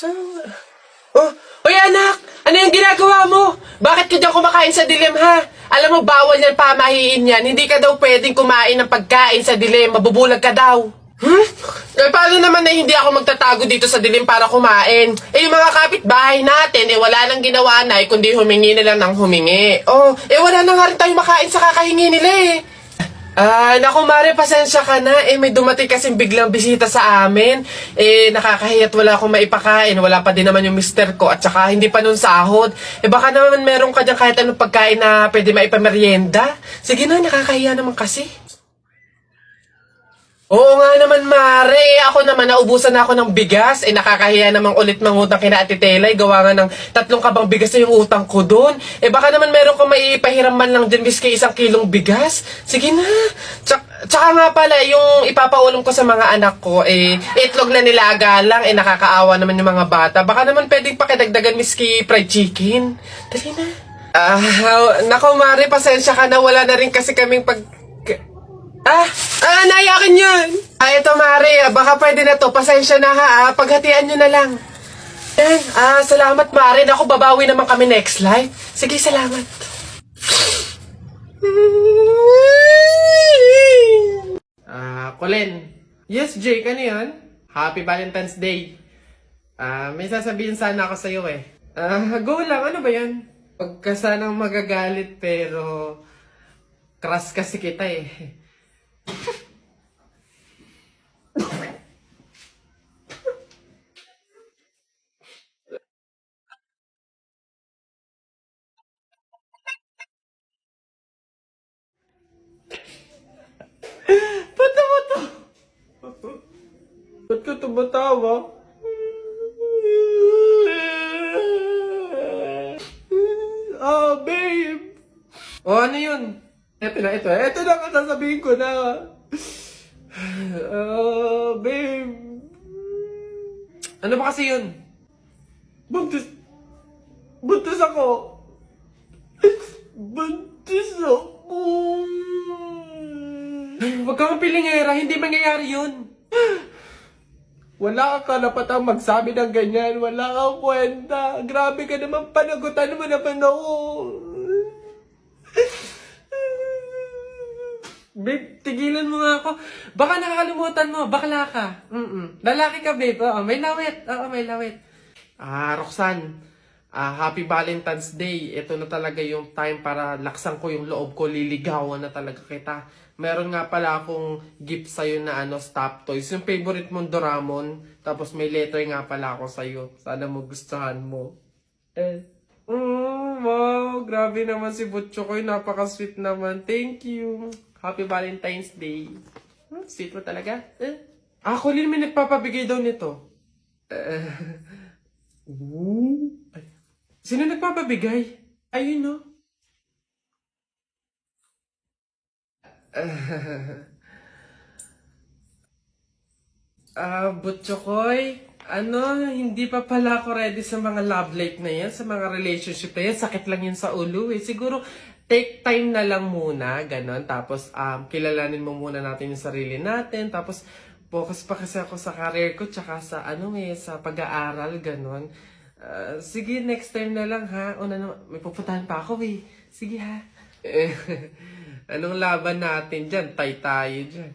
Oh, oy anak! Ano yung ginagawa mo? Bakit ka dyan kumakain sa dilim, ha? Alam mo, bawal yan, pamahiin yan. Hindi ka daw pwedeng kumain ng pagkain sa dilim. Mabubulag ka daw. Eh, paano naman na hindi ako magtatago dito sa dilim para kumain? Eh, yung mga kapitbahay natin, wala nang ginawa na, kundi humingi na lang ng humingi. Oh, wala na nga rin tayo makain sa kakahingi nila, naku Mare, pasensya ka na. May dumating kasing biglang bisita sa amin. Nakakahiyat wala akong maipakain. Wala pa din naman yung mister ko. At saka hindi pa nun sahod. Baka naman meron ka dyan kahit anong pagkain na pwede maipameryenda. Sige na, nakakahiya naman kasi. Oo nga naman, Mare. Ako naman, naubusan na ako ng bigas. Nakakahiya namang ulit mangutang kina Ate Telay. Gawa nga ng 3 kabang bigas na yung utang ko doon. Baka naman meron kong maipahiram man lang din miski 1 kilong bigas. Sige na. Tsaka nga pala, yung ipapaulam ko sa mga anak ko, itlog na nilaga lang. Nakakaawa naman yung mga bata. Baka naman pwedeng pakidagdagan miski fried chicken. Dali na. Nako, Mare, pasensya ka na. Wala na rin kasi kaming nayakin yun. Ito Mare, baka pwede na to. Pasensya na ha, paghatian nyo na lang. Yan, salamat Mare. Naku, babawi naman kami next life. Sige, salamat. Colin. Yes, Jake, ano yan? Happy Valentine's Day. May sasabihin sana ako sa'yo go lang, ano ba yan? Huwag ka sanang magagalit pero crush kasi kita Ba't naman to? Ba't ka tumatawa? Babe! Ano yun? Ito na ang sasabihin ko na. Babe. Ano ba kasi yun? Buntis ako. Buntis ako. Huwag kang pilingera, hindi mangyayari yun. Wala kang karapatang magsabi ng ganyan. Wala kang kwenta. Grabe ka naman, panagutan mo naman ako. Babe, tigilan mo nga ako. Baka nakakalimutan mo, bakla ka. Lalaki ka, babe. May lawit. May lawit. Roxanne, Happy Valentine's Day. Ito na talaga yung time para laksan ko yung loob ko. Liligawan na talaga kita. Meron nga pala akong gift sa'yo na stop toys. Yung favorite mong Doraemon. Tapos may letter nga pala ako sa'yo. Sana mo gustuhan mo. Wow, grabe naman si Butcho ko. Napaka-sweet naman. Thank you. Happy Valentine's Day. Sweet mo talaga. Colin, may nagpapabigay daw nito. Sino nagpapabigay? Ayun, no? Butchokoy, hindi pa pala ako ready sa mga love life na yan, sa mga relationship na yan. Sakit lang yun sa ulo Siguro, take time na lang muna, ganon. Tapos, kilalanin mo muna natin yung sarili natin. Tapos, focus pa kasi ako sa career ko, tsaka sa, sa pag-aaral, ganon. Sige, next time na lang, ha? May pupuntahan pa ako, Sige, ha? Anong laban natin dyan? Tay tayo dyan.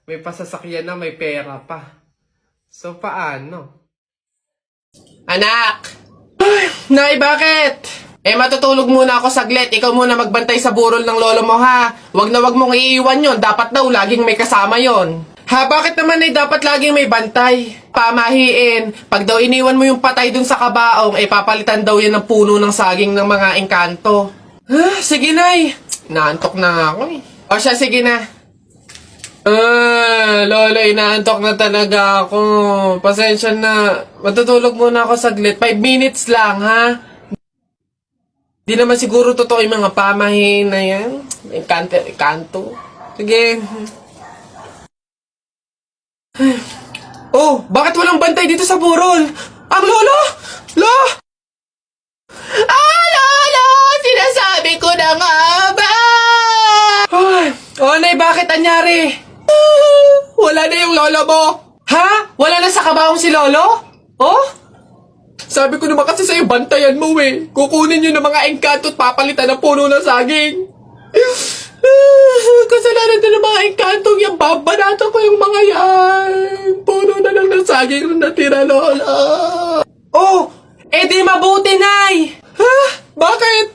May pasasakyan na, may pera pa. So, paano? Anak! Nay, bakit? Matutulog muna ako saglit. Ikaw muna magbantay sa burol ng lolo mo, ha? Wag na wag mong iiwan yon. Dapat daw laging may kasama yon. Ha, bakit naman dapat laging may bantay? Pamahiin. Pag daw iniwan mo yung patay dun sa kabaong, papalitan daw yan ng puno ng saging ng mga engkanto. Sige, Nay. Naantok na nga ako O siya, sige na. Lola, inaantok na talaga ako. Pasensya na. Matutulog muna ako saglit. 5 minutes lang, ha? Di naman siguro totoo yung mga pamahiin na yan. Engkanto. Sige. Bakit walang bantay dito sa burol? Ang lolo! Lolo! Sinasabi ko na nga ba? Nay, bakit anyari? Wala na yung lolo mo. Ha? Wala na sa kabaong si lolo? Sabi ko naman kasi sa'yo, bantayan mo eh. Kukunin nyo ng mga engkanto at papalitan ng puno ng saging. Kasalanan din ng mga engkantong yan. Babanatan ko yung mga yan. Puno na lang ng saging na natira, Lola. Oh, edi mabuti, Nay! Ha? Bakit?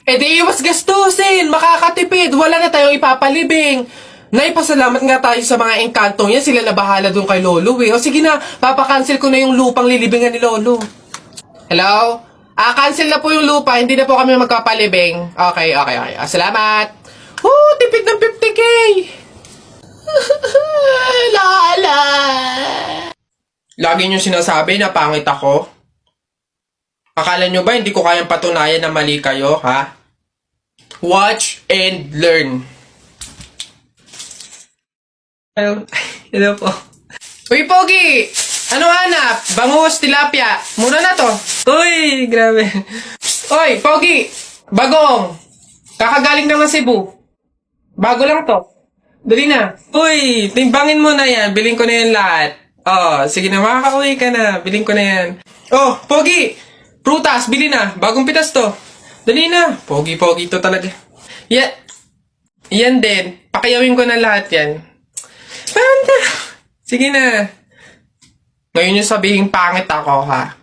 Edi iwas gastusin, makakatipid, wala na tayong ipapalibing. Nay, pasalamat nga tayo sa mga engkantong yan. Sila na bahala dun kay Lolo eh. O sige na, papakancel ko na yung lupang lilibingan ni Lolo. Hello? Cancel na po yung lupa. Hindi na po kami magpapalibing. Okay. Salamat. Tipid ng 50K. Lola! Lagi niyo sinasabi na pangit ako. Akala niyo ba hindi ko kayang patunayan na mali kayo, ha? Watch and learn. Hello po. Uy, Pogi! Ano hanap? Bangus, tilapia. Mura na to. Uy, grabe. Uy, Pogi! Bagong! Kakagaling lang ng Cebu. Bago lang to. Dali na. Uy, timbangin mo na yan. Biling ko na yan lahat. Oh, sige na, makakauwi ka na. Biling ko na yan. Oh, Pogi! Prutas, bili na. Bagong pitas to. Dali na. Pogi to talaga. Yan din. Pakiyawin ko na lahat yan. Panda! Sige na. Ngayon yung sabihin pangit ako, ha?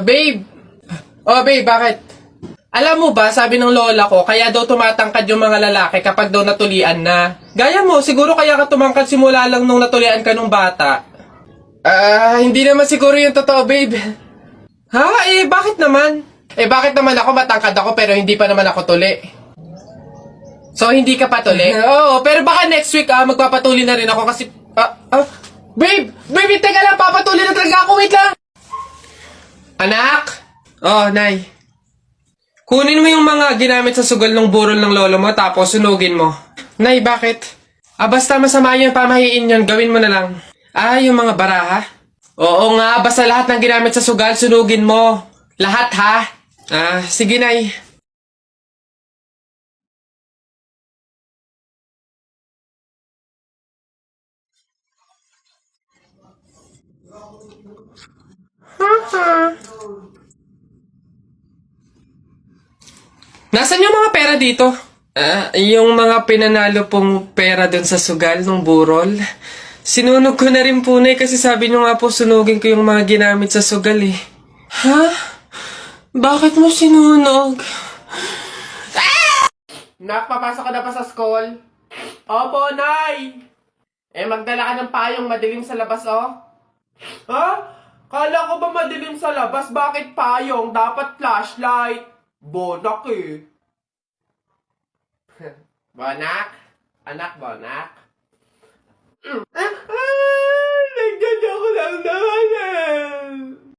Babe! Oh, babe, bakit? Alam mo ba, sabi ng lola ko, kaya daw tumatangkad yung mga lalaki kapag daw natulian na. Gaya mo, siguro kaya ka tumangkad simula lang nung natulian ka nung bata. Hindi naman siguro yung totoo, babe. Ha? Bakit naman? Bakit naman ako matangkad ako pero hindi pa naman ako tuli? So, hindi ka patuli? Oo, pero baka next week, magpapatuli na rin ako kasi... Babe! Babe, teka lang, papatuli na talaga ako, wait lang! Anak? Oh, Nay. Kunin mo yung mga ginamit sa sugal ng burol ng lolo mo tapos sunugin mo. Nay, bakit? Basta masama yung pamahiin yun, gawin mo na lang. Yung mga baraha? Oo nga, basta lahat ng ginamit sa sugal, sunugin mo. Lahat, ha? Sige, Nay. Nasaan yung mga pera dito? Yung mga pinanalo pong pera dun sa sugal ng burol. Sinunog ko na rin po, Nay, kasi sabi nyo nga po sunugin ko yung mga ginamit sa sugal eh. Ha? Bakit mo sinunog? Nak, papasok ka na pa sa school? Opo, Nay! Magdala ka ng payong madilim sa labas, oh. Ha? Kala ko ba madilim sa labas? Bakit payong? Dapat flashlight. Bonak eh. Bonak? Anak, Bonak? Nagdala ko lang naman eh.